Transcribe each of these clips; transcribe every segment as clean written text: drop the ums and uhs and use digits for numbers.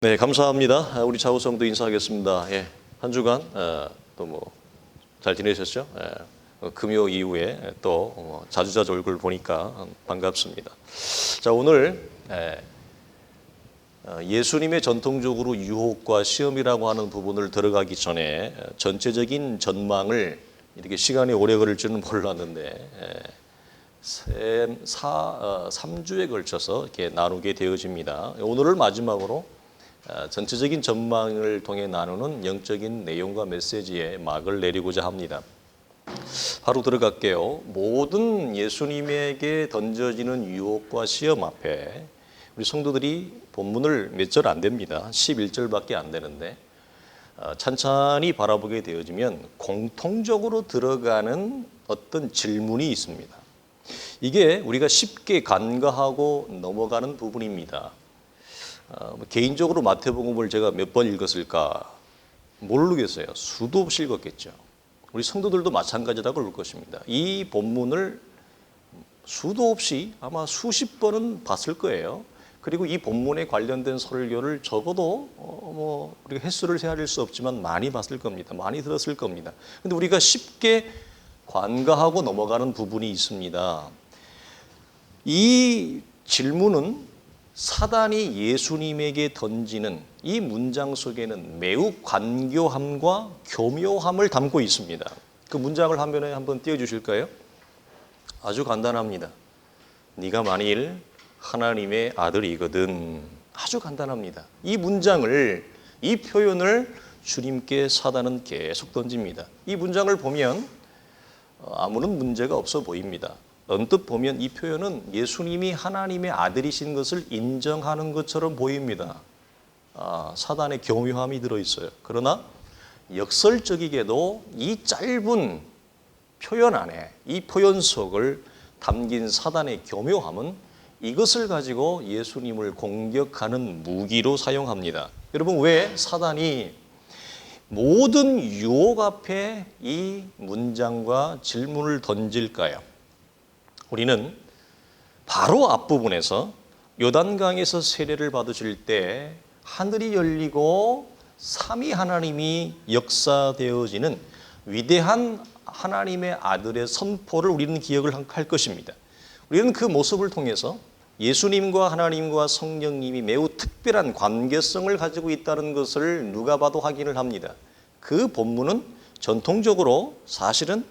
네, 감사합니다. 우리 차우성도 인사하겠습니다. 예, 한 주간 또 잘 지내셨죠? 금요 이후에 또 자주자주 얼굴 보니까 반갑습니다. 자, 오늘 예수님의 전통적으로 유혹과 시험이라고 하는 부분을 들어가기 전에 전체적인 전망을 이렇게 시간이 오래 걸릴 줄은 몰랐는데 3주에 걸쳐서 이렇게 나누게 되어집니다. 오늘을 마지막으로 전체적인 전망을 통해 나누는 영적인 내용과 메시지에 막을 내리고자 합니다. 바로 들어갈게요. 모든 예수님에게 던져지는 유혹과 시험 앞에 우리 성도들이 본문을 몇 절 안 됩니다. 11절밖에 안 되는데 찬찬히 바라보게 되어지면 공통적으로 들어가는 어떤 질문이 있습니다. 이게 우리가 쉽게 간과하고 넘어가는 부분입니다. 개인적으로 마태복음을 제가 몇 번 읽었을까 모르겠어요. 수도 없이 읽었겠죠. 우리 성도들도 마찬가지라고 그럴 것입니다. 이 본문을 수도 없이 아마 수십 번은 봤을 거예요. 그리고 이 본문에 관련된 설교를 적어도 우리가 횟수를 헤아릴 수 없지만 많이 봤을 겁니다. 많이 들었을 겁니다. 근데 우리가 쉽게 간과하고 넘어가는 부분이 있습니다. 이 질문은 사단이 예수님에게 던지는 이 문장 속에는 매우 간교함과 교묘함을 담고 있습니다. 그 문장을 화면에 한번 띄워주실까요? 아주 간단합니다. 네가 만일 하나님의 아들이거든. 아주 간단합니다. 이 문장을, 이 표현을 주님께 사단은 계속 던집니다. 이 문장을 보면 아무런 문제가 없어 보입니다. 언뜻 보면 이 표현은 예수님이 하나님의 아들이신 것을 인정하는 것처럼 보입니다. 사단의 교묘함이 들어있어요. 그러나 역설적이게도 이 짧은 표현 안에, 이 표현 속을 담긴 사단의 교묘함은 이것을 가지고 예수님을 공격하는 무기로 사용합니다. 여러분, 왜 사단이 모든 유혹 앞에 이 문장과 질문을 던질까요? 우리는 바로 앞부분에서 요단강에서 세례를 받으실 때 하늘이 열리고 삼위 하나님이 역사되어지는 위대한 하나님의 아들의 선포를 우리는 기억을 할 것입니다. 우리는 그 모습을 통해서 예수님과 하나님과 성령님이 매우 특별한 관계성을 가지고 있다는 것을 누가 봐도 확인을 합니다. 그 본문은 전통적으로 사실은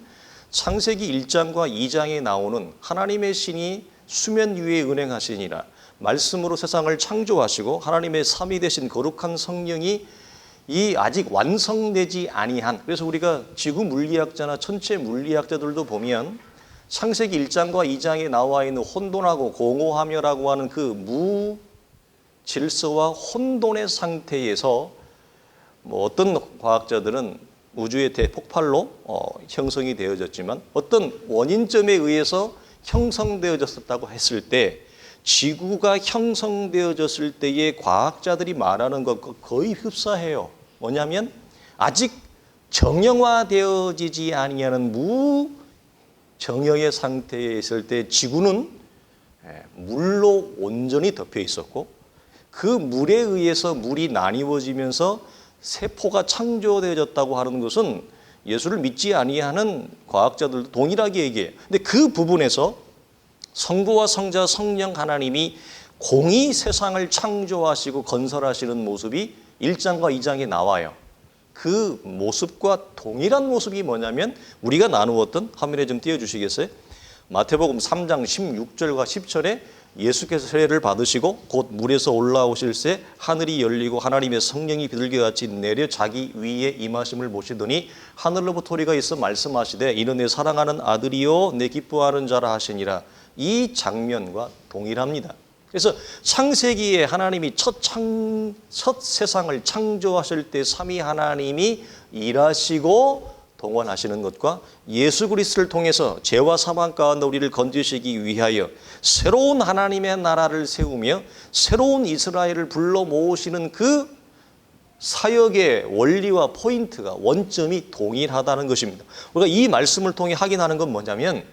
창세기 1장과 2장에 나오는 하나님의 신이 수면 위에 운행하시니라 말씀으로 세상을 창조하시고 하나님의 삼위 되신 거룩한 성령이 이 아직 완성되지 아니한, 그래서 우리가 지구 물리학자나 천체 물리학자들도 보면 창세기 1장과 2장에 나와 있는 혼돈하고 공허하며라고 하는 그 무질서와 혼돈의 상태에서 어떤 과학자들은 우주의 대폭발로 형성이 되어졌지만 어떤 원인점에 의해서 형성되어졌다고 했을 때 지구가 형성되어졌을 때의 과학자들이 말하는 것과 거의 흡사해요. 뭐냐면 아직 정형화되어지지 아니하는 무정형의 상태에 있을 때 지구는 물로 온전히 덮여 있었고 그 물에 의해서 물이 나뉘어지면서 세포가 창조되어졌다고 하는 것은 예수를 믿지 아니하는 과학자들도 동일하게 얘기해요. 근데 그 부분에서 성부와 성자 성령 하나님이 공의 세상을 창조하시고 건설하시는 모습이 1장과 2장에 나와요. 그 모습과 동일한 모습이 뭐냐면 우리가 나누었던, 화면에 좀 띄워주시겠어요? 마태복음 3장 16절과 10절에 예수께서 세례를 받으시고 곧 물에서 올라오실 새 하늘이 열리고 하나님의 성령이 비둘기같이 내려 자기 위에 임하심을 보시더니 하늘로부터 소리가 있어 말씀하시되 이는 내 사랑하는 아들이요 내 기뻐하는 자라 하시니라. 이 장면과 동일합니다. 그래서 창세기에 하나님이 첫 세상을 창조하실 때 삼위 하나님이 일하시고 동원하시는 것과 예수 그리스도를 통해서 죄와 사망 가운데 우리를 건지시기 위하여 새로운 하나님의 나라를 세우며 새로운 이스라엘을 불러 모으시는 그 사역의 원리와 포인트가, 원점이 동일하다는 것입니다. 우리가 이 말씀을 통해 확인하는 건 뭐냐면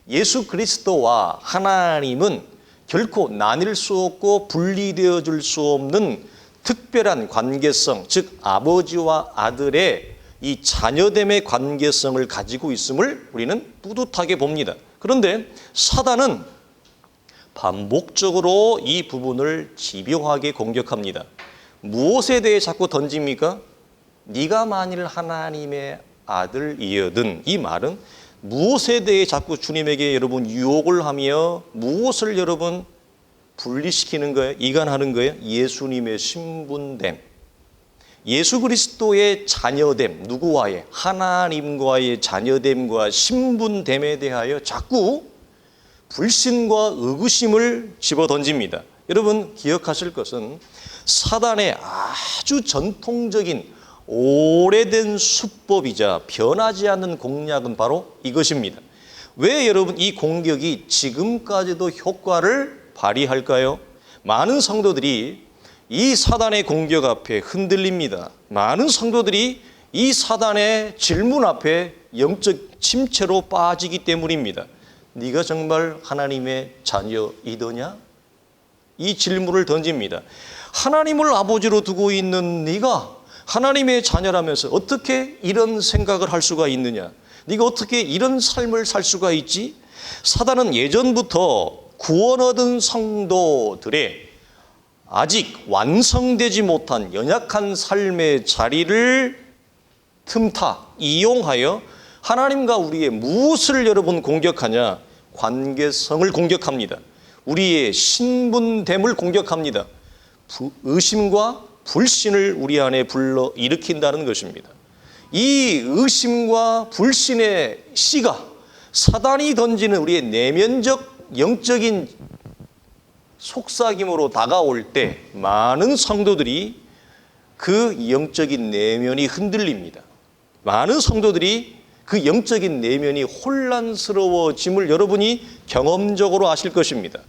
예수 그리스도와 하나님은 결코 나뉠 수 없고 분리되어 줄 수 없는 특별한 관계성, 즉 아버지와 아들의 이 자녀됨의 관계성을 가지고 있음을 우리는 뿌듯하게 봅니다. 그런데 사단은 반복적으로 이 부분을 집요하게 공격합니다. 무엇에 대해 자꾸 던집니까? 네가 만일 하나님의 아들이여든, 이 말은 무엇에 대해 자꾸 주님에게 여러분 유혹을 하며 무엇을 여러분 분리시키는 거예요? 이간하는 거예요? 예수님의 신분됨, 예수 그리스도의 자녀됨, 누구와의? 하나님과의 자녀됨과 신분됨에 대하여 자꾸 불신과 의구심을 집어던집니다. 여러분 기억하실 것은 사단의 아주 전통적인 오래된 수법이자 변하지 않는 공략은 바로 이것입니다. 왜 여러분 이 공격이 지금까지도 효과를 발휘할까요? 많은 성도들이 이 사단의 공격 앞에 흔들립니다. 많은 성도들이 이 사단의 질문 앞에 영적 침체로 빠지기 때문입니다. 네가 정말 하나님의 자녀이더냐? 이 질문을 던집니다. 하나님을 아버지로 두고 있는 네가 하나님의 자녀라면서 어떻게 이런 생각을 할 수가 있느냐? 네가 어떻게 이런 삶을 살 수가 있지? 사단은 예전부터 구원 얻은 성도들의 아직 완성되지 못한 연약한 삶의 자리를 틈타 이용하여 하나님과 우리의 무엇을 여러분 공격하냐? 관계성을 공격합니다. 우리의 신분됨을 공격합니다. 의심과 불신을 우리 안에 불러 일으킨다는 것입니다. 이 의심과 불신의 씨가 사단이 던지는 우리의 내면적 영적인 속삭임으로 다가올 때 많은 성도들이 그 영적인 내면이 흔들립니다. 많은 성도들이 그 영적인 내면이 혼란스러워짐을 여러분이 경험적으로 아실 것입니다.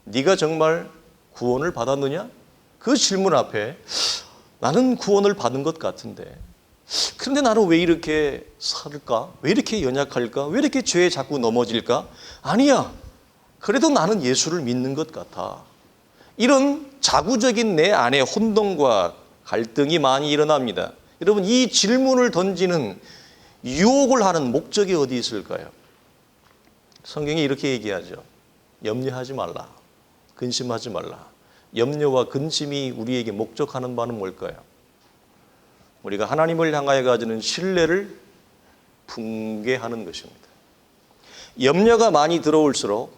네가 정말 구원을 받았느냐? 그 질문 앞에 나는 구원을 받은 것 같은데 그런데 나는 왜 이렇게 살까? 왜 이렇게 연약할까? 왜 이렇게 죄에 자꾸 넘어질까? 아니야. 그래도 나는 예수를 믿는 것 같아. 이런 자구적인 내 안에 혼동과 갈등이 많이 일어납니다. 여러분 이 질문을 던지는 유혹을 하는 목적이 어디 있을까요? 성경이 이렇게 얘기하죠. 염려하지 말라. 근심하지 말라. 염려와 근심이 우리에게 목적하는 바는 뭘까요? 우리가 하나님을 향하여 가지는 신뢰를 붕괴하는 것입니다. 염려가 많이 들어올수록,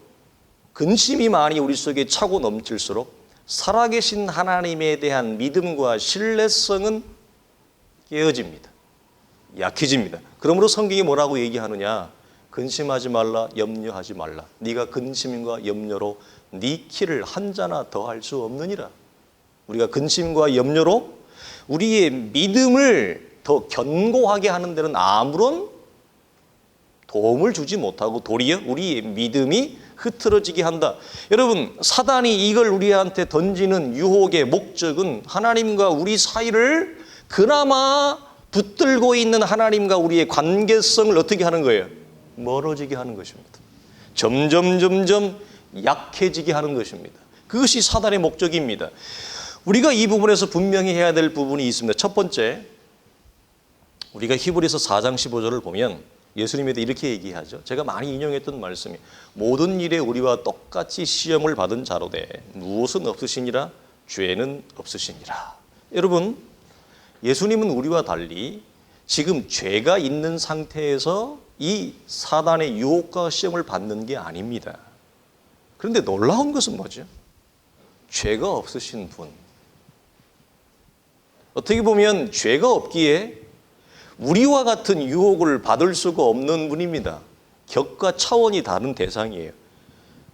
근심이 많이 우리 속에 차고 넘칠수록 살아계신 하나님에 대한 믿음과 신뢰성은 깨어집니다. 약해집니다. 그러므로 성경이 뭐라고 얘기하느냐? 근심하지 말라, 염려하지 말라. 네가 근심과 염려로 네 키를 한 자나 더 할 수 없느니라. 우리가 근심과 염려로 우리의 믿음을 더 견고하게 하는 데는 아무런 도움을 주지 못하고 도리어 우리의 믿음이 흐트러지게 한다. 여러분 사단이 이걸 우리한테 던지는 유혹의 목적은 하나님과 우리 사이를 그나마 붙들고 있는 하나님과 우리의 관계성을 어떻게 하는 거예요? 멀어지게 하는 것입니다. 점점 약해지게 하는 것입니다. 그것이 사단의 목적입니다. 우리가 이 부분에서 분명히 해야 될 부분이 있습니다. 첫 번째, 우리가 히브리서 4장 15절을 보면 예수님에 대해 이렇게 얘기하죠. 제가 많이 인용했던 말씀이 모든 일에 우리와 똑같이 시험을 받은 자로되 무엇은 없으시니라 죄는 없으시니라. 여러분 예수님은 우리와 달리 지금 죄가 있는 상태에서 이 사단의 유혹과 시험을 받는 게 아닙니다. 그런데 놀라운 것은 뭐죠? 죄가 없으신 분. 어떻게 보면 죄가 없기에 우리와 같은 유혹을 받을 수가 없는 분입니다. 격과 차원이 다른 대상이에요.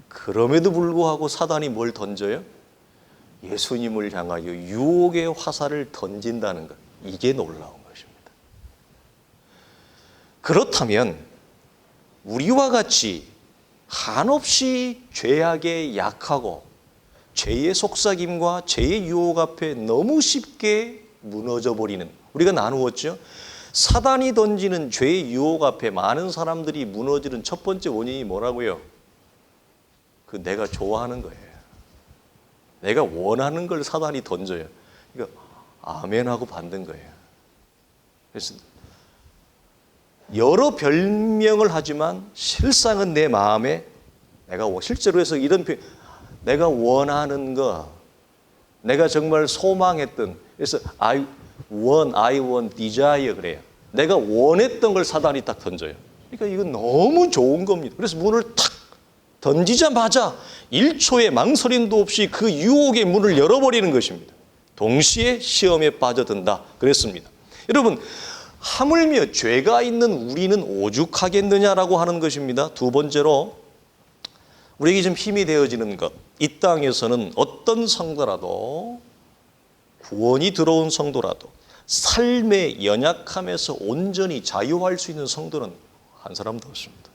그럼에도 불구하고 사단이 뭘 던져요? 예수님을 향하여 유혹의 화살을 던진다는 것. 이게 놀라운 것입니다. 그렇다면 우리와 같이 한없이 죄악에 약하고 죄의 속삭임과 죄의 유혹 앞에 너무 쉽게 무너져 버리는, 우리가 나누었죠. 사단이 던지는 죄의 유혹 앞에 많은 사람들이 무너지는 첫 번째 원인이 뭐라고요? 내가 좋아하는 거예요. 내가 원하는 걸 사단이 던져요. 그러니까 아멘하고 받는 거예요. 그래서 여러 별명을 하지만 실상은 내 마음에 내가 실제로 해서 이런 표현, 내가 원하는 거, 내가 정말 소망했던, 그래서 I want, desire 그래요. 내가 원했던 걸 사단이 딱 던져요. 그러니까 이건 너무 좋은 겁니다. 그래서 문을 탁 던지자마자 1초의 망설임도 없이 그 유혹의 문을 열어버리는 것입니다. 동시에 시험에 빠져든다 그랬습니다. 여러분, 하물며 죄가 있는 우리는 오죽하겠느냐라고 하는 것입니다. 두 번째로 우리에게 좀 힘이 되어지는 것, 이 땅에서는 어떤 성도라도, 구원이 들어온 성도라도 삶의 연약함에서 온전히 자유할 수 있는 성도는 한 사람도 없습니다.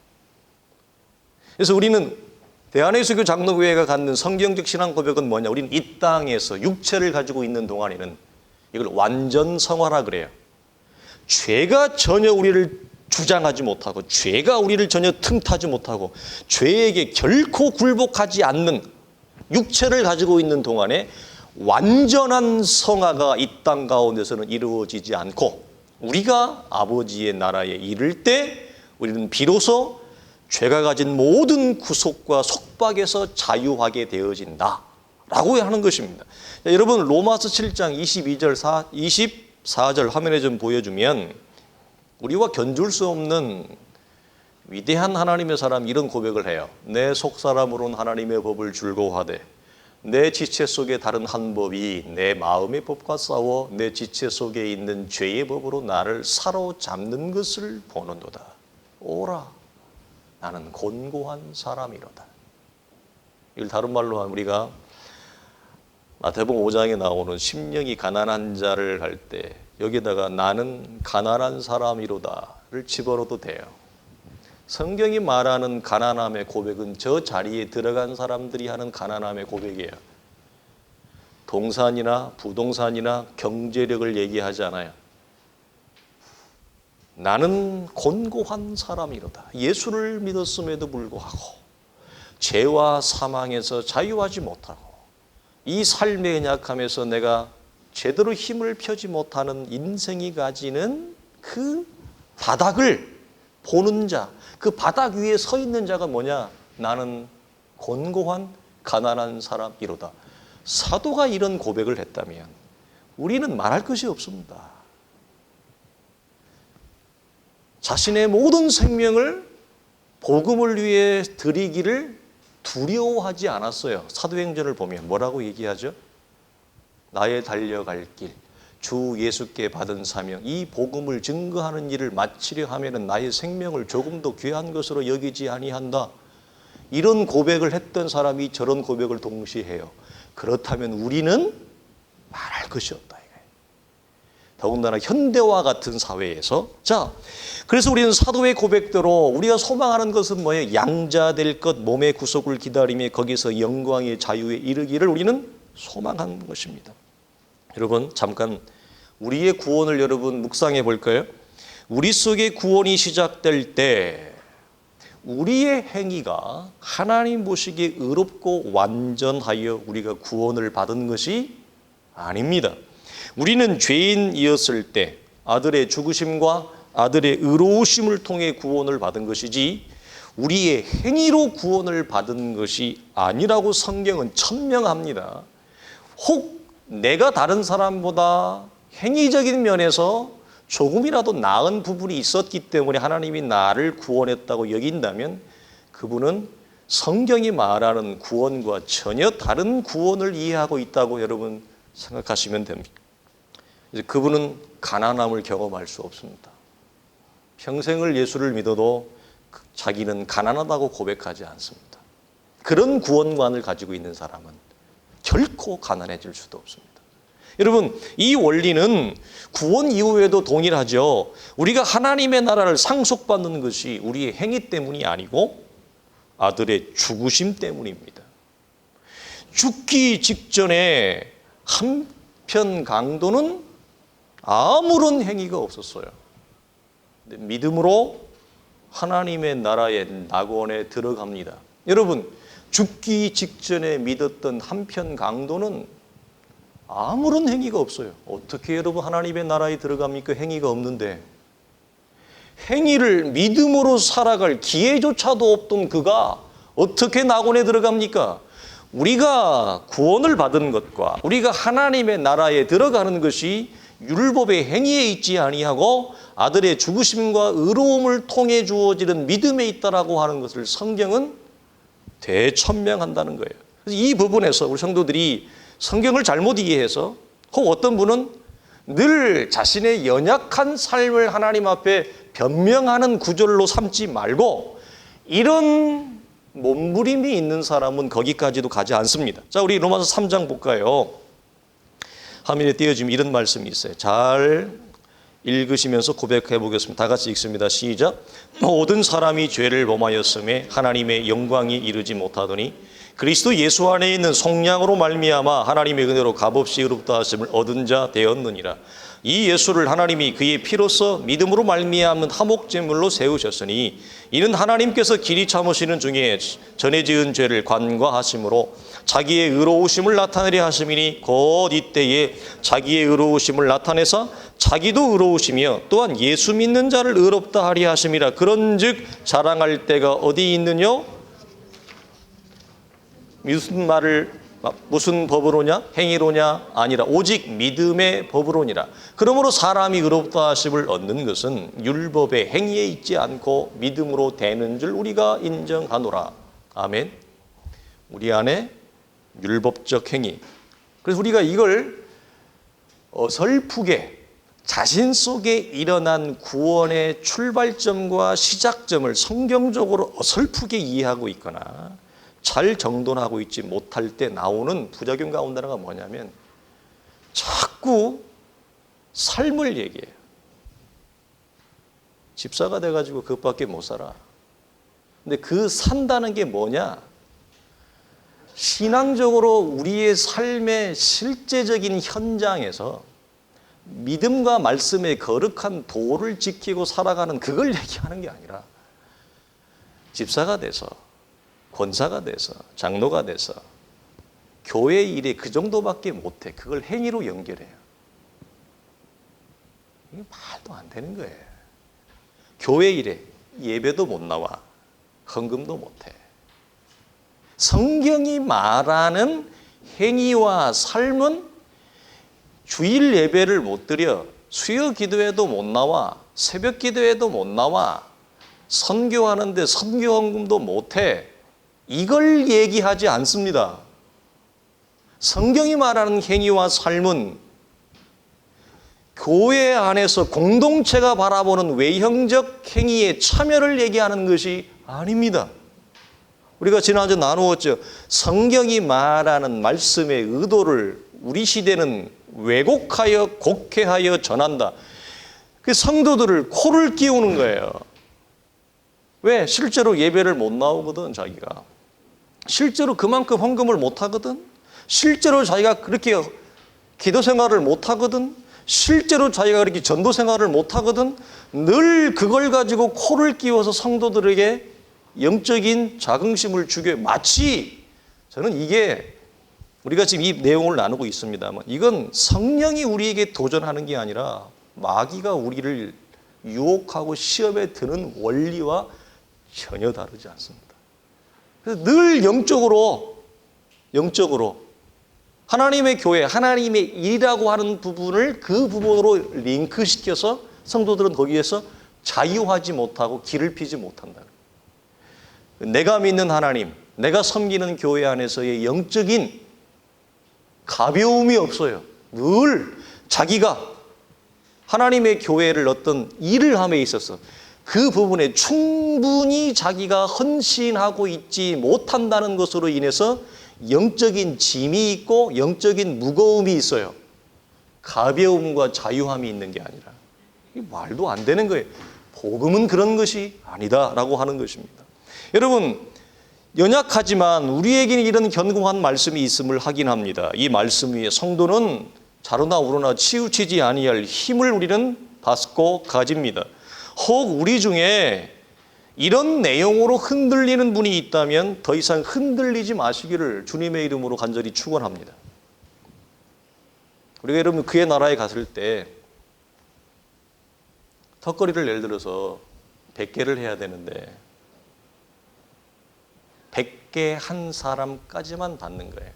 그래서 우리는 대한예수교 장로교회가 갖는 성경적 신앙 고백은 뭐냐? 우리는 이 땅에서 육체를 가지고 있는 동안에는 이걸 완전 성화라 그래요. 죄가 전혀 우리를 주장하지 못하고, 죄가 우리를 전혀 틈타지 못하고, 죄에게 결코 굴복하지 않는 육체를 가지고 있는 동안에 완전한 성화가 이 땅 가운데서는 이루어지지 않고, 우리가 아버지의 나라에 이를 때 우리는 비로소 죄가 가진 모든 구속과 속박에서 자유하게 되어진다 라고 하는 것입니다. 자, 여러분, 로마서 7장 24절 화면에 좀 보여주면 우리와 견줄 수 없는 위대한 하나님의 사람이 이런 고백을 해요. 내 속사람으로는 하나님의 법을 즐거워하되 내 지체 속에 다른 한 법이 내 마음의 법과 싸워 내 지체 속에 있는 죄의 법으로 나를 사로잡는 것을 보는도다. 오라, 나는 곤고한 사람이로다. 이걸 다른 말로 하면 우리가 마태복음 5장에 나오는 심령이 가난한 자를 할 때 여기다가 나는 가난한 사람이로다를 집어넣어도 돼요. 성경이 말하는 가난함의 고백은 저 자리에 들어간 사람들이 하는 가난함의 고백이에요. 동산이나 부동산이나 경제력을 얘기하지 않아요. 나는 곤고한 사람이로다. 예수를 믿었음에도 불구하고 죄와 사망에서 자유하지 못하고 이 삶의 연약함에서 내가 제대로 힘을 펴지 못하는 인생이 가지는 그 바닥을 보는 자, 그 바닥 위에 서 있는 자가 뭐냐? 나는 곤고한 가난한 사람이로다. 사도가 이런 고백을 했다면 우리는 말할 것이 없습니다. 자신의 모든 생명을 복음을 위해 드리기를 두려워하지 않았어요. 사도행전을 보면 뭐라고 얘기하죠? 나의 달려갈 길, 주 예수께 받은 사명, 이 복음을 증거하는 일을 마치려 하면은 나의 생명을 조금 더 귀한 것으로 여기지 아니한다. 이런 고백을 했던 사람이 저런 고백을 동시에 해요. 그렇다면 우리는 말할 것이 없다. 더군다나 현대와 같은 사회에서. 자, 그래서 우리는 사도의 고백대로 우리가 소망하는 것은 뭐예요? 양자 될 것, 몸의 구속을 기다리며 거기서 영광의 자유에 이르기를 우리는 소망하는 것입니다. 여러분, 잠깐 우리의 구원을 여러분 묵상해 볼까요? 우리 속에 구원이 시작될 때 우리의 행위가 하나님 보시기에 의롭고 완전하여 우리가 구원을 받은 것이 아닙니다. 우리는 죄인이었을 때 아들의 죽으심과 아들의 의로우심을 통해 구원을 받은 것이지 우리의 행위로 구원을 받은 것이 아니라고 성경은 천명합니다. 혹 내가 다른 사람보다 행위적인 면에서 조금이라도 나은 부분이 있었기 때문에 하나님이 나를 구원했다고 여긴다면 그분은 성경이 말하는 구원과 전혀 다른 구원을 이해하고 있다고 여러분 생각하시면 됩니다. 그분은 가난함을 경험할 수 없습니다. 평생을 예수를 믿어도 자기는 가난하다고 고백하지 않습니다. 그런 구원관을 가지고 있는 사람은 결코 가난해질 수도 없습니다. 여러분, 이 원리는 구원 이후에도 동일하죠. 우리가 하나님의 나라를 상속받는 것이 우리의 행위 때문이 아니고 아들의 죽으심 때문입니다. 죽기 직전에 한편 강도는 아무런 행위가 없었어요. 믿음으로 하나님의 나라의 낙원에 들어갑니다. 여러분, 죽기 직전에 믿었던 한편 강도는 아무런 행위가 없어요. 어떻게 여러분 하나님의 나라에 들어갑니까? 행위가 없는데. 행위를 믿음으로 살아갈 기회조차도 없던 그가 어떻게 낙원에 들어갑니까? 우리가 구원을 받은 것과 우리가 하나님의 나라에 들어가는 것이 율법의 행위에 있지 아니하고 아들의 죽으심과 의로움을 통해 주어지는 믿음에 있다라고 하는 것을 성경은 대천명한다는 거예요. 그래서 이 부분에서 우리 성도들이 성경을 잘못 이해해서 혹 어떤 분은 늘 자신의 연약한 삶을 하나님 앞에 변명하는 구절로 삼지 말고 이런 몸부림이 있는 사람은 거기까지도 가지 않습니다. 자, 우리 로마서 3장 볼까요? 화면에 띄워지면 이런 말씀이 있어요. 잘 읽으시면서 고백해 보겠습니다. 다 같이 읽습니다. 시작. 모든 사람이 죄를 범하였음에 하나님의 영광이 이르지 못하더니 그리스도 예수 안에 있는 성령으로 말미암아 하나님의 은혜로 값없이 의롭다 하심을 얻은 자 되었느니라. 이 예수를 하나님이 그의 피로써 믿음으로 말미암은 화목제물로 세우셨으니 이는 하나님께서 길이 참으시는 중에 전에 지은 죄를 관과하심으로 자기의 의로우심을 나타내려 하심이니 곧 이때에 자기의 의로우심을 나타내서 자기도 의로우시며 또한 예수 믿는 자를 의롭다 하리 하심이라. 그런즉 자랑할 때가 어디 있느뇨? 무슨 법으로냐? 행위로냐? 아니라 오직 믿음의 법으로니라. 그러므로 사람이 의롭다 하심을 얻는 것은 율법의 행위에 있지 않고 믿음으로 되는 줄 우리가 인정하노라. 아멘. 우리 안에 율법적 행위. 그래서 우리가 이걸 어설프게 자신 속에 일어난 구원의 출발점과 시작점을 성경적으로 어설프게 이해하고 있거나 잘 정돈하고 있지 못할 때 나오는 부작용 가운데 하나가 뭐냐면 자꾸 삶을 얘기해요. 집사가 돼가지고 그것밖에 못 살아. 근데 그 산다는 게 뭐냐? 신앙적으로 우리의 삶의 실제적인 현장에서 믿음과 말씀의 거룩한 도를 지키고 살아가는 그걸 얘기하는 게 아니라 집사가 돼서 권사가 돼서 장로가 돼서 교회 일에 그 정도밖에 못해. 그걸 행위로 연결해요. 이게 말도 안 되는 거예요. 교회 일에 예배도 못 나와. 헌금도 못해. 성경이 말하는 행위와 삶은 주일 예배를 못 드려, 수요 기도회도 못 나와, 새벽 기도회도 못 나와, 선교하는데 선교 헌금도 못해. 이걸 얘기하지 않습니다. 성경이 말하는 행위와 삶은 교회 안에서 공동체가 바라보는 외형적 행위에 참여를 얘기하는 것이 아닙니다. 우리가 지난주 나누었죠. 성경이 말하는 말씀의 의도를 우리 시대는 왜곡하여 곡해하여 전한다. 그 성도들을 코를 끼우는 거예요. 왜? 실제로 예배를 못 나오거든, 자기가. 실제로 그만큼 헌금을 못 하거든. 실제로 자기가 그렇게 기도 생활을 못 하거든. 실제로 자기가 그렇게 전도 생활을 못 하거든. 늘 그걸 가지고 코를 끼워서 성도들에게 영적인 자긍심을 주게. 마치 저는 이게 우리가 지금 이 내용을 나누고 있습니다만 이건 성령이 우리에게 도전하는 게 아니라 마귀가 우리를 유혹하고 시험에 드는 원리와 전혀 다르지 않습니다. 그래서 늘 영적으로 하나님의 교회, 하나님의 일이라고 하는 부분을 그 부분으로 링크시켜서 성도들은 거기에서 자유하지 못하고 길을 피지 못한다. 내가 믿는 하나님, 내가 섬기는 교회 안에서의 영적인 가벼움이 없어요. 늘 자기가 하나님의 교회를 어떤 일을 함에 있어서 그 부분에 충분히 자기가 헌신하고 있지 못한다는 것으로 인해서 영적인 짐이 있고 영적인 무거움이 있어요. 가벼움과 자유함이 있는 게 아니라. 이게 말도 안 되는 거예요. 복음은 그런 것이 아니다라고 하는 것입니다. 여러분, 연약하지만 우리에게는 이런 견고한 말씀이 있음을 확인합니다. 이 말씀 위에 성도는 자로나 우로나 치우치지 아니할 힘을 우리는 받고 가집니다. 혹 우리 중에 이런 내용으로 흔들리는 분이 있다면 더 이상 흔들리지 마시기를 주님의 이름으로 간절히 축원합니다. 우리가 여러분 그의 나라에 갔을 때 턱걸이를 예를 들어서 100개를 해야 되는데 100개 한 사람까지만 받는 거예요.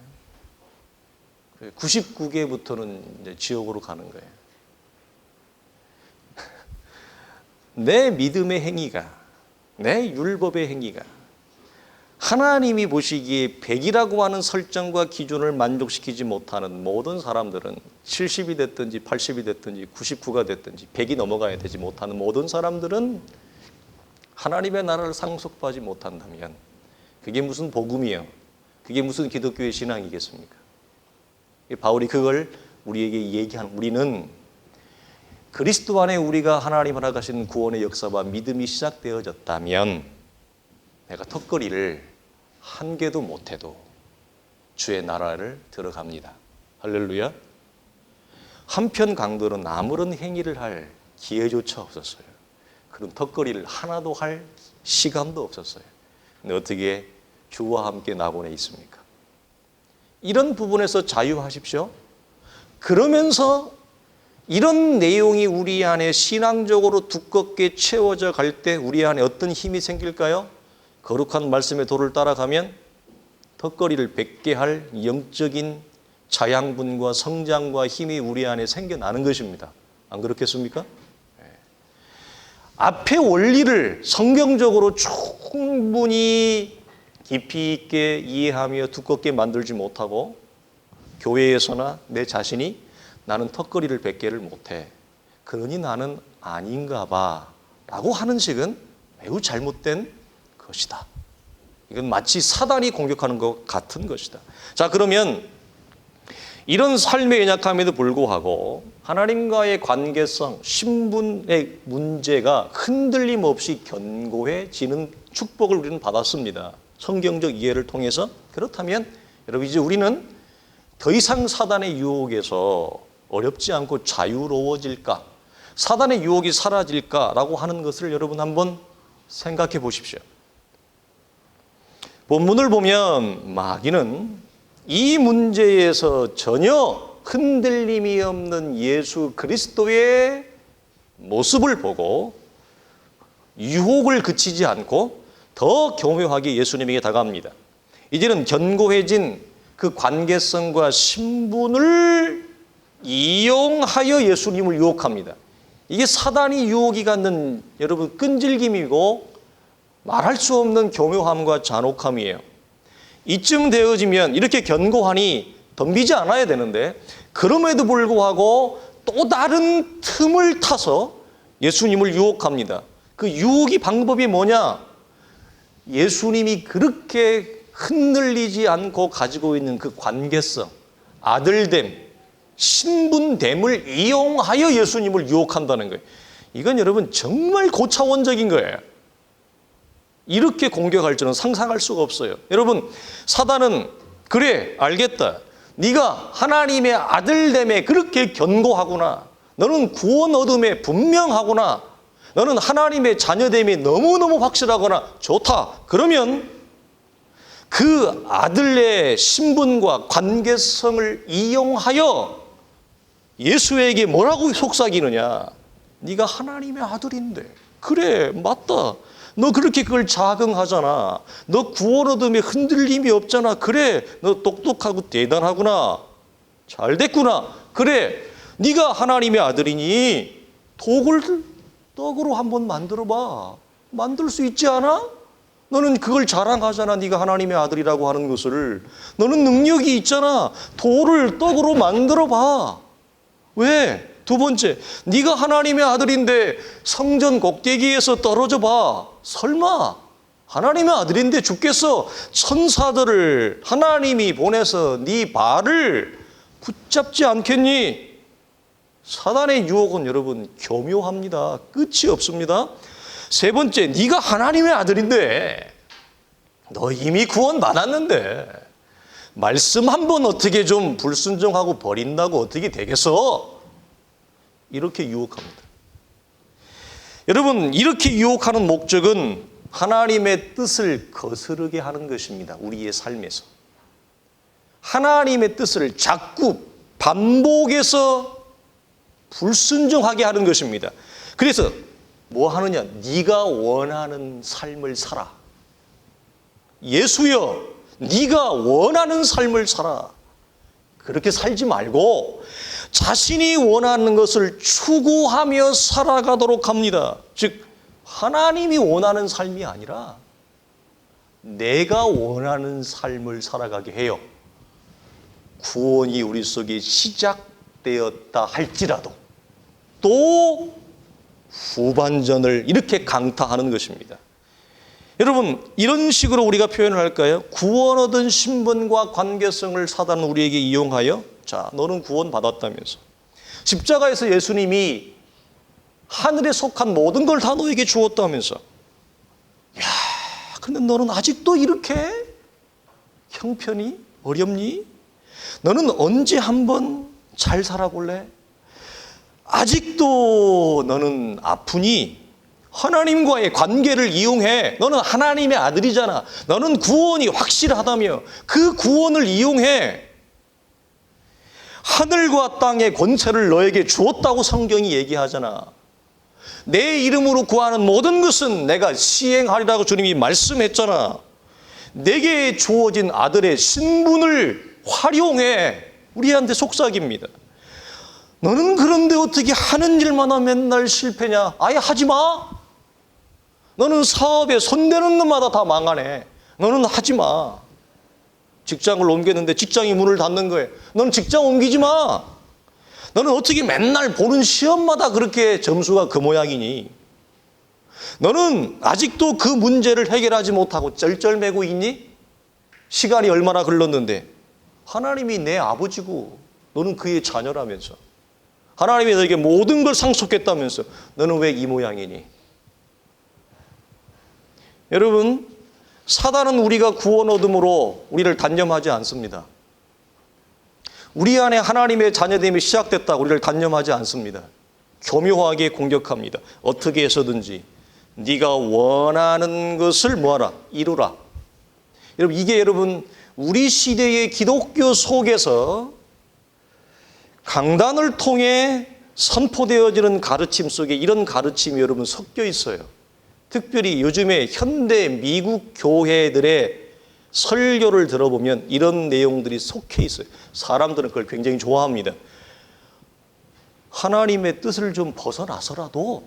99개부터는 이제 지옥으로 가는 거예요. 내 믿음의 행위가, 내 율법의 행위가 하나님이 보시기에 100이라고 하는 설정과 기준을 만족시키지 못하는 모든 사람들은 70이 됐든지 80이 됐든지 99가 됐든지 100이 넘어가야 되지 못하는 모든 사람들은 하나님의 나라를 상속받지 못한다면 그게 무슨 복음이요? 그게 무슨 기독교의 신앙이겠습니까? 바울이 그걸 우리에게 얘기하는, 우리는 그리스도 안에 우리가 하나님 허락하신 구원의 역사와 믿음이 시작되어졌다면 내가 턱걸이를 한 개도 못해도 주의 나라를 들어갑니다. 할렐루야. 한편 강도는 아무런 행위를 할 기회조차 없었어요. 그런 턱걸이를 하나도 할 시간도 없었어요. 근데 어떻게 주와 함께 낙원에 있습니까? 이런 부분에서 자유하십시오. 그러면서 이런 내용이 우리 안에 신앙적으로 두껍게 채워져 갈 때 우리 안에 어떤 힘이 생길까요? 거룩한 말씀의 도를 따라가면 턱걸이를 100개 할 영적인 자양분과 성장과 힘이 우리 안에 생겨나는 것입니다. 안 그렇겠습니까? 앞의 원리를 성경적으로 충분히 깊이 있게 이해하며 두껍게 만들지 못하고 교회에서나 내 자신이 나는 턱걸이를 100개를 못해, 그러니 나는 아닌가 봐 라고 하는 식은 매우 잘못된 것이다. 이건 마치 사단이 공격하는 것 같은 것이다. 자, 그러면 이런 삶의 연약함에도 불구하고 하나님과의 관계성, 신분의 문제가 흔들림 없이 견고해지는 축복을 우리는 받았습니다. 성경적 이해를 통해서. 그렇다면 여러분, 이제 우리는 더 이상 사단의 유혹에서 어렵지 않고 자유로워질까? 사단의 유혹이 사라질까라고 하는 것을 여러분 한번 생각해 보십시오. 본문을 보면 마귀는 이 문제에서 전혀 흔들림이 없는 예수 그리스도의 모습을 보고 유혹을 그치지 않고 더 교묘하게 예수님에게 다가갑니다. 이제는 견고해진 그 관계성과 신분을 이용하여 예수님을 유혹합니다. 이게 사단이 유혹이 갖는 여러분 끈질김이고 말할 수 없는 교묘함과 잔혹함이에요. 이쯤 되어지면 이렇게 견고하니 덤비지 않아야 되는데 그럼에도 불구하고 또 다른 틈을 타서 예수님을 유혹합니다. 그 유혹의 방법이 뭐냐? 예수님이 그렇게 흔들리지 않고 가지고 있는 그 관계성, 아들됨, 신분됨을 이용하여 예수님을 유혹한다는 거예요. 이건 여러분 정말 고차원적인 거예요. 이렇게 공격할 줄은 상상할 수가 없어요. 여러분, 사단은 그래, 알겠다. 네가 하나님의 아들됨에 그렇게 견고하구나. 너는 구원 얻음에 분명하구나. 너는 하나님의 자녀됨이 너무너무 확실하거나 좋다. 그러면 그 아들의 신분과 관계성을 이용하여 예수에게 뭐라고 속삭이느냐? 네가 하나님의 아들인데. 그래, 맞다. 너 그렇게 그걸 자긍하잖아. 너 구원 얻음에 흔들림이 없잖아. 그래, 너 똑똑하고 대단하구나. 잘 됐구나. 그래, 네가 하나님의 아들이니 독을 떡으로 한번 만들어봐. 만들 수 있지 않아? 너는 그걸 자랑하잖아. 네가 하나님의 아들이라고 하는 것을. 너는 능력이 있잖아. 돌을 떡으로 만들어봐. 왜? 두 번째, 네가 하나님의 아들인데 성전 꼭대기에서 떨어져 봐. 설마 하나님의 아들인데 죽겠어? 천사들을 하나님이 보내서 네 발을 붙잡지 않겠니? 사단의 유혹은 여러분 교묘합니다. 끝이 없습니다. 세 번째, 네가 하나님의 아들인데 너 이미 구원 받았는데 말씀 한번 어떻게 좀 불순종하고 버린다고 어떻게 되겠어? 이렇게 유혹합니다. 여러분, 이렇게 유혹하는 목적은 하나님의 뜻을 거스르게 하는 것입니다. 우리의 삶에서. 하나님의 뜻을 자꾸 반복해서 불순종하게 하는 것입니다. 그래서 뭐 하느냐? 네가 원하는 삶을 살아. 예수여, 네가 원하는 삶을 살아. 그렇게 살지 말고 자신이 원하는 것을 추구하며 살아가도록 합니다. 즉 하나님이 원하는 삶이 아니라 내가 원하는 삶을 살아가게 해요. 구원이 우리 속에 시작되었다 할지라도 또 후반전을 이렇게 강타하는 것입니다. 여러분, 이런 식으로 우리가 표현을 할까요? 구원 얻은 신분과 관계성을 사단은 우리에게 이용하여, 자, 너는 구원 받았다면서 십자가에서 예수님이 하늘에 속한 모든 걸 다 너에게 주었다면서, 야, 근데 너는 아직도 이렇게 형편이 어렵니? 너는 언제 한번 잘 살아볼래? 아직도 너는 아프니? 하나님과의 관계를 이용해. 너는 하나님의 아들이잖아. 너는 구원이 확실하다며 그 구원을 이용해. 하늘과 땅의 권세를 너에게 주었다고 성경이 얘기하잖아. 내 이름으로 구하는 모든 것은 내가 시행하리라고 주님이 말씀했잖아. 내게 주어진 아들의 신분을 활용해. 우리한테 속삭입니다. 너는 그런데 어떻게 하는 일마다 맨날 실패냐? 아예 하지 마. 너는 사업에 손대는 것마다 다 망하네. 너는 하지 마. 직장을 옮겼는데 직장이 문을 닫는 거예요. 너는 직장 옮기지 마. 너는 어떻게 맨날 보는 시험마다 그렇게 점수가 그 모양이니? 너는 아직도 그 문제를 해결하지 못하고 쩔쩔매고 있니? 시간이 얼마나 흘렀는데 하나님이 내 아버지고 너는 그의 자녀라면서, 하나님이 너에게 모든 걸 상속했다면서 너는 왜 이 모양이니? 여러분, 사단은 우리가 구원 얻음으로 우리를 단념하지 않습니다. 우리 안에 하나님의 자녀됨이 시작됐다고 우리를 단념하지 않습니다. 교묘하게 공격합니다. 어떻게 해서든지 네가 원하는 것을 뭐하라? 이루라. 여러분, 이게 여러분 우리 시대의 기독교 속에서 강단을 통해 선포되어지는 가르침 속에 이런 가르침이 여러분 섞여 있어요. 특별히 요즘에 현대 미국 교회들의 설교를 들어보면 이런 내용들이 속해 있어요. 사람들은 그걸 굉장히 좋아합니다. 하나님의 뜻을 좀 벗어나서라도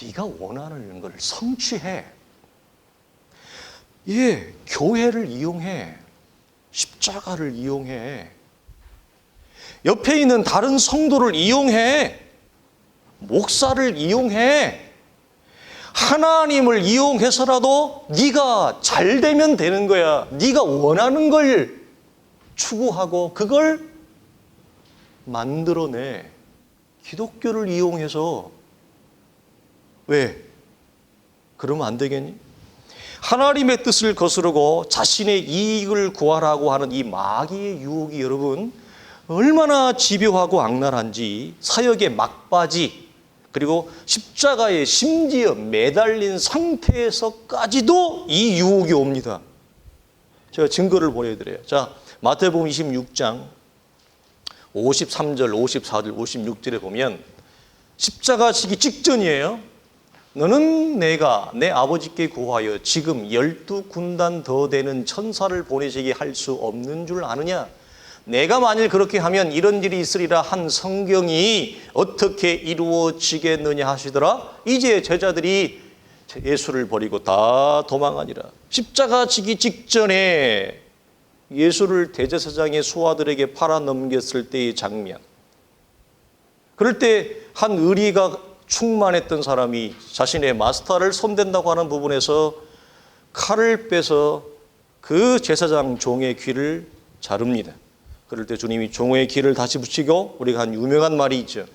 네가 원하는 걸 성취해. 예, 교회를 이용해. 십자가를 이용해. 옆에 있는 다른 성도를 이용해. 목사를 이용해. 하나님을 이용해서라도 네가 잘 되면 되는 거야. 네가 원하는 걸 추구하고 그걸 만들어내. 기독교를 이용해서. 왜? 그러면 안 되겠니? 하나님의 뜻을 거스르고 자신의 이익을 구하라고 하는 이 마귀의 유혹이 여러분 얼마나 집요하고 악랄한지, 사역의 막바지, 그리고 십자가에 심지어 매달린 상태에서까지도 이 유혹이 옵니다. 제가 증거를 보여드려요. 자, 마태복음 26장 53절, 54절, 56절에 보면 십자가 지기 직전이에요. 너는 내가 내 아버지께 구하여 지금 12군단 더 되는 천사를 보내시게 할 수 없는 줄 아느냐? 내가 만일 그렇게 하면 이런 일이 있으리라 한 성경이 어떻게 이루어지겠느냐 하시더라. 이제 제자들이 예수를 버리고 다 도망하니라. 십자가 지기 직전에 예수를 대제사장의 수하들에게 팔아 넘겼을 때의 장면. 그럴 때 한 의리가 충만했던 사람이 자신의 마스터를 손댄다고 하는 부분에서 칼을 빼서 그 제사장 종의 귀를 자릅니다. 그럴 때 주님이 종의 귀를 다시 붙이고, 우리가 한 유명한 말이 있죠.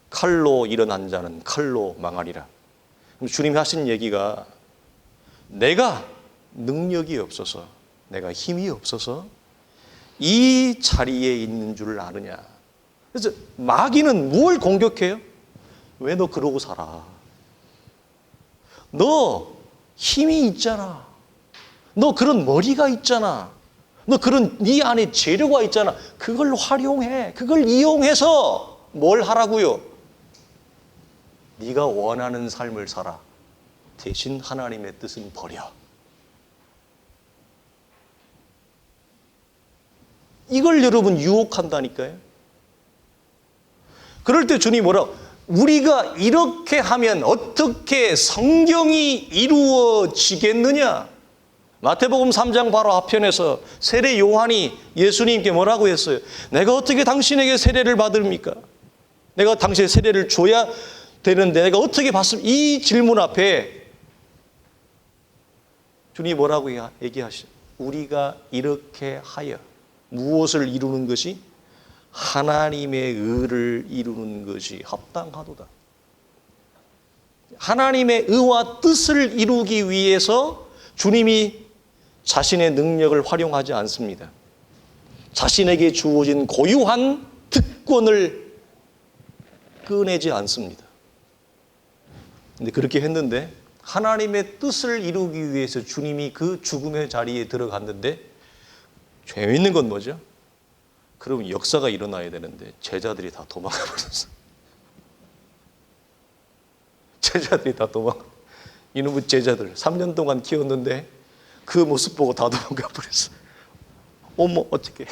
칼로 일어난 자는 칼로 망하리라. 그럼 주님이 하신 얘기가 내가 능력이 없어서, 내가 힘이 없어서 이 자리에 있는 줄 아느냐. 그래서 마귀는 뭘 공격해요? 왜 너 그러고 살아? 너 힘이 있잖아. 너 그런 머리가 있잖아. 너 그런 네 안에 재료가 있잖아. 그걸 활용해. 그걸 이용해서 뭘 하라고요? 네가 원하는 삶을 살아. 대신 하나님의 뜻은 버려. 이걸 여러분 유혹한다니까요. 그럴 때 주님이 뭐라고? 우리가 이렇게 하면 어떻게 성경이 이루어지겠느냐? 마태복음 3장 바로 앞편에서 세례 요한이 예수님께 뭐라고 했어요? 내가 어떻게 당신에게 세례를 받습니까? 내가 당신의 세례를 줘야 되는데 내가 어떻게 받습니까? 이 질문 앞에 주님이 뭐라고 얘기하시죠? 우리가 이렇게 하여 무엇을 이루는 것이? 하나님의 의를 이루는 것이 합당하도다. 하나님의 의와 뜻을 이루기 위해서 주님이 자신의 능력을 활용하지 않습니다. 자신에게 주어진 고유한 특권을 꺼내지 않습니다. 근데 그렇게 했는데 하나님의 뜻을 이루기 위해서 주님이 그 죽음의 자리에 들어갔는데 재미있는 건 뭐죠? 그러면 역사가 일어나야 되는데 제자들이 다 도망가 버렸어. 제자들이 다 도망가. 이놈의 제자들 3년 동안 키웠는데 그 모습 보고 다 도망가 버렸어. 어머 어떡해.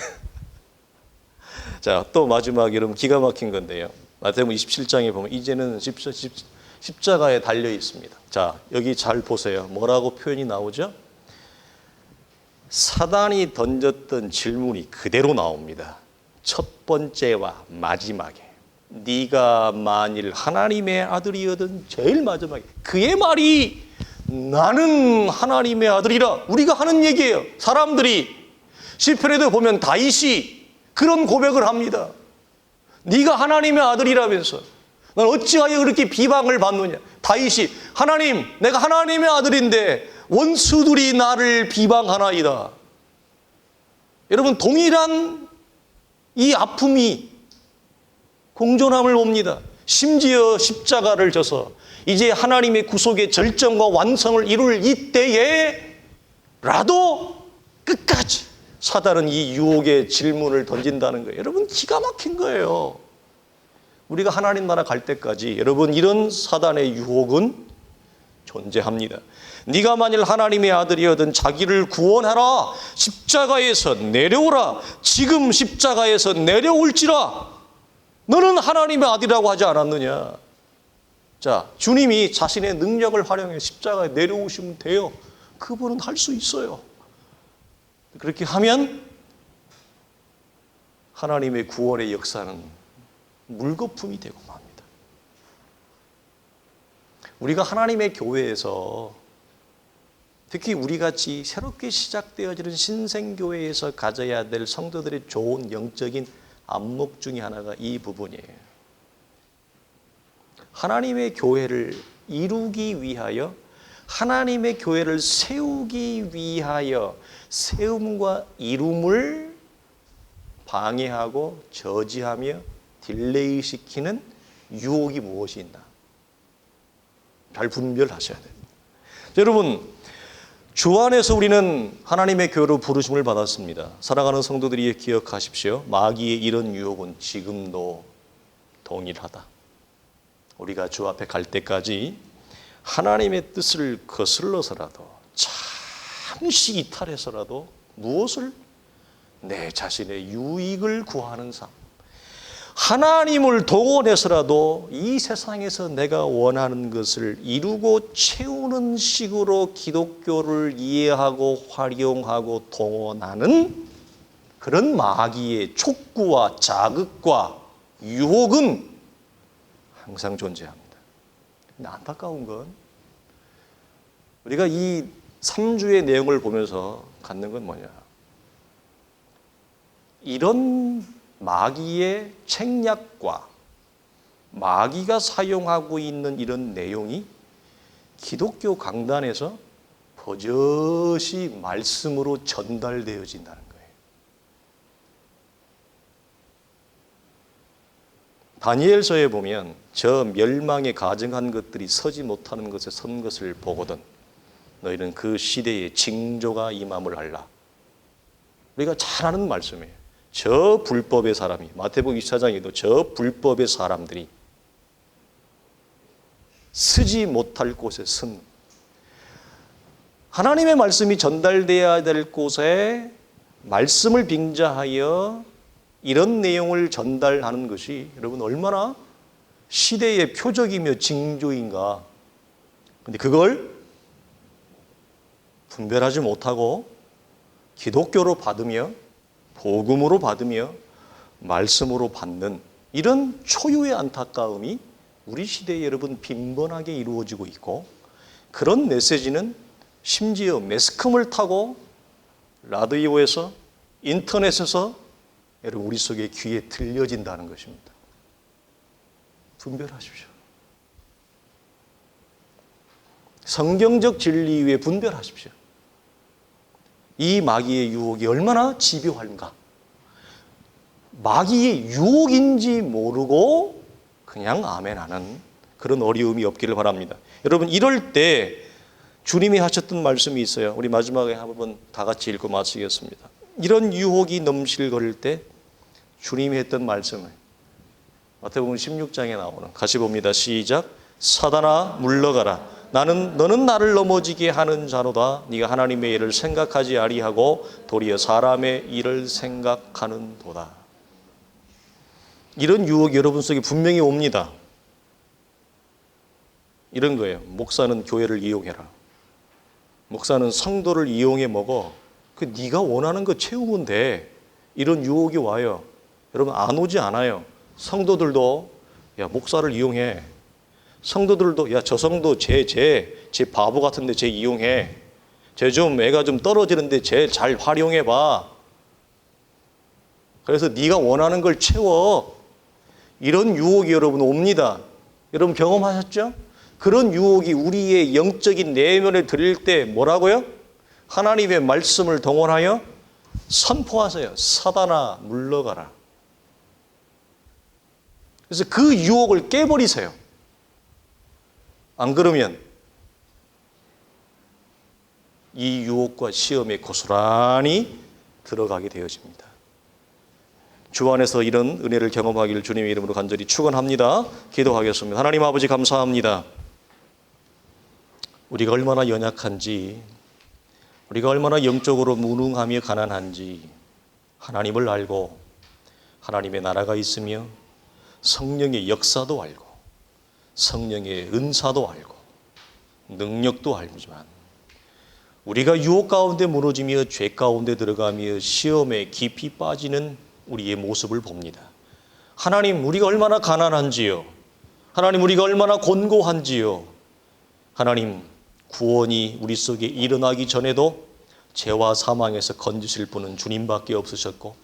자, 또 마지막 여러분 기가 막힌 건데요. 마태복음 27장에 보면 이제는 십자가에 달려 있습니다. 자, 여기 잘 보세요. 뭐라고 표현이 나오죠? 사단이 던졌던 질문이 그대로 나옵니다. 첫 번째와 마지막에 네가 만일 하나님의 아들이거든 제일 마지막에 그의 말이 나는 하나님의 아들이라 우리가 하는 얘기예요. 사람들이 시편에도 보면 다윗이 그런 고백을 합니다. 네가 하나님의 아들이라면서 난 어찌하여 그렇게 비방을 받느냐. 다윗이 하나님 내가 하나님의 아들인데 원수들이 나를 비방하나이다. 여러분 동일한 이 아픔이 공존함을 봅니다. 심지어 십자가를 져서 이제 하나님의 구속의 절정과 완성을 이룰 이때에라도 끝까지 사단은 이 유혹의 질문을 던진다는 거예요. 여러분 기가 막힌 거예요. 우리가 하나님 나라 갈 때까지 여러분 이런 사단의 유혹은 존재합니다. 네가 만일 하나님의 아들이거든 자기를 구원하라. 십자가에서 내려오라. 지금 십자가에서 내려올지라. 너는 하나님의 아들이라고 하지 않았느냐. 자, 주님이 자신의 능력을 활용해 십자가에 내려오시면 돼요. 그분은 할 수 있어요. 그렇게 하면 하나님의 구원의 역사는 물거품이 되고 맙니다. 우리가 하나님의 교회에서 특히 우리같이 새롭게 시작되어지는 신생교회에서 가져야 될 성도들의 좋은 영적인 안목 중에 하나가 이 부분이에요. 하나님의 교회를 이루기 위하여 하나님의 교회를 세우기 위하여 세움과 이룸을 방해하고 저지하며 딜레이시키는 유혹이 무엇이 있나? 잘 분별하셔야 됩니다. 여러분 주 안에서 우리는 하나님의 교회로 부르심을 받았습니다. 사랑하는 성도들이 기억하십시오. 마귀의 이런 유혹은 지금도 동일하다. 우리가 주 앞에 갈 때까지 하나님의 뜻을 거슬러서라도 잠시 이탈해서라도 무엇을? 내 자신의 유익을 구하는 삶. 하나님을 동원해서라도 이 세상에서 내가 원하는 것을 이루고 채우는 식으로 기독교를 이해하고 활용하고 동원하는 그런 마귀의 촉구와 자극과 유혹은 항상 존재합니다. 근데 안타까운 건 우리가 이 3주의 내용을 보면서 갖는 건 뭐냐? 이런 마귀의 책략과 마귀가 사용하고 있는 이런 내용이 기독교 강단에서 버젓이 말씀으로 전달되어진다는 거예요. 다니엘서에 보면 저 멸망에 가증한 것들이 서지 못하는 것에 선 것을 보거든 너희는 그 시대에 징조가 임함을 알라. 우리가 잘 아는 말씀이에요. 저 불법의 사람이, 마태복음 24장에도 저 불법의 사람들이 서지 못할 곳에 선, 하나님의 말씀이 전달되어야 될 곳에 말씀을 빙자하여 이런 내용을 전달하는 것이 여러분 얼마나 시대의 표적이며 징조인가. 근데 그걸 분별하지 못하고 기독교로 받으며 복음으로 받으며 말씀으로 받는 이런 초유의 안타까움이 우리 시대에 여러분 빈번하게 이루어지고 있고, 그런 메시지는 심지어 매스컴을 타고 라디오에서 인터넷에서 여러분 우리 속에 귀에 들려진다는 것입니다. 분별하십시오. 성경적 진리 위에 분별하십시오. 이 마귀의 유혹이 얼마나 집요한가. 마귀의 유혹인지 모르고 그냥 아멘하는 그런 어려움이 없기를 바랍니다. 여러분 이럴 때 주님이 하셨던 말씀이 있어요. 우리 마지막에 한번 다 같이 읽고 마치겠습니다. 이런 유혹이 넘실거릴 때 주님이 했던 말씀을 마태복음 16장에 나오는, 같이 봅니다. 시작. 사단아 물러가라. 너는 나를 넘어지게 하는 자로다. 네가 하나님의 일을 생각하지 아니하고 도리어 사람의 일을 생각하는도다. 이런 유혹이 여러분 속에 분명히 옵니다. 이런 거예요. 목사는 교회를 이용해라. 목사는 성도를 이용해 먹어. 그 네가 원하는 거 채우면 돼. 이런 유혹이 와요. 여러분 안 오지 않아요. 성도들도 야 목사를 이용해. 성도들도 야 저 성도 쟤 바보 같은데 쟤 이용해. 쟤 좀 애가 좀 떨어지는데 쟤 잘 활용해 봐. 그래서 네가 원하는 걸 채워. 이런 유혹이 여러분 옵니다. 여러분 경험하셨죠? 그런 유혹이 우리의 영적인 내면에 들릴 때 뭐라고요? 하나님의 말씀을 동원하여 선포하세요. 사단아 물러가라. 그래서 그 유혹을 깨버리세요. 안 그러면 이 유혹과 시험에 고스란히 들어가게 되어집니다. 주 안에서 이런 은혜를 경험하기를 주님의 이름으로 간절히 축원합니다. 기도하겠습니다. 하나님 아버지 감사합니다. 우리가 얼마나 연약한지, 우리가 얼마나 영적으로 무능하며 가난한지 하나님을 알고 하나님의 나라가 있으며 성령의 역사도 알고 성령의 은사도 알고 능력도 알지만 우리가 유혹 가운데 무너지며 죄 가운데 들어가며 시험에 깊이 빠지는 우리의 모습을 봅니다. 하나님 우리가 얼마나 가난한지요. 하나님 우리가 얼마나 곤고한지요. 하나님 구원이 우리 속에 일어나기 전에도 죄와 사망에서 건지실 분은 주님밖에 없으셨고,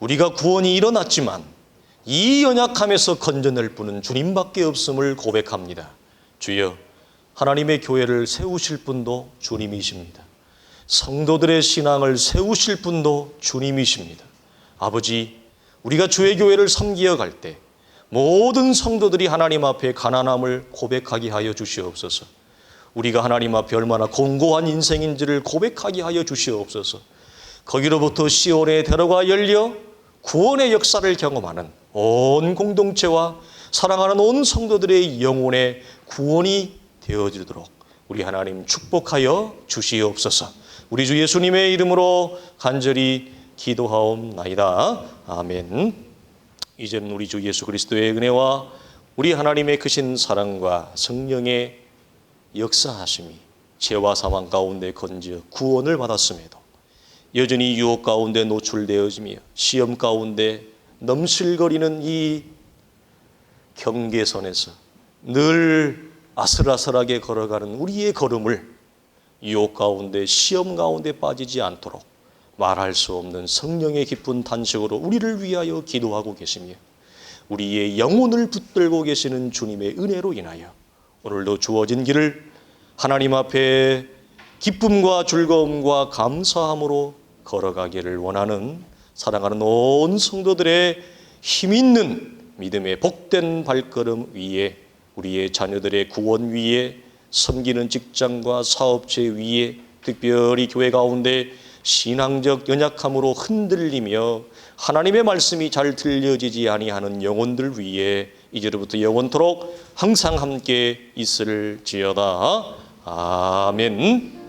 우리가 구원이 일어났지만 이 연약함에서 건져낼 분은 주님밖에 없음을 고백합니다. 주여, 하나님의 교회를 세우실 분도 주님이십니다. 성도들의 신앙을 세우실 분도 주님이십니다. 아버지, 우리가 주의 교회를 섬기어 갈 때 모든 성도들이 하나님 앞에 가난함을 고백하게 하여 주시옵소서. 우리가 하나님 앞에 얼마나 공고한 인생인지를 고백하게 하여 주시옵소서. 거기로부터 시온의 대로가 열려 구원의 역사를 경험하는 온 공동체와 사랑하는 온 성도들의 영혼의 구원이 되어지도록 우리 하나님 축복하여 주시옵소서. 우리 주 예수님의 이름으로 간절히 기도하옵나이다. 아멘. 이제는 우리 주 예수 그리스도의 은혜와 우리 하나님의 크신 사랑과 성령의 역사하심이 죄와 사망 가운데 건져 구원을 받았음에도 여전히 유혹 가운데 노출되어지며 시험 가운데 넘실거리는 이 경계선에서 늘 아슬아슬하게 걸어가는 우리의 걸음을 유혹 가운데 시험 가운데 빠지지 않도록 말할 수 없는 성령의 깊은 탄식으로 우리를 위하여 기도하고 계시며 우리의 영혼을 붙들고 계시는 주님의 은혜로 인하여 오늘도 주어진 길을 하나님 앞에 기쁨과 즐거움과 감사함으로 걸어가기를 원하는 사랑하는 온 성도들의 힘있는 믿음의 복된 발걸음 위에, 우리의 자녀들의 구원 위에, 섬기는 직장과 사업체 위에, 특별히 교회 가운데 신앙적 연약함으로 흔들리며 하나님의 말씀이 잘 들려지지 아니하는 영혼들 위에 이제로부터 영원토록 항상 함께 있을지어다. 아멘.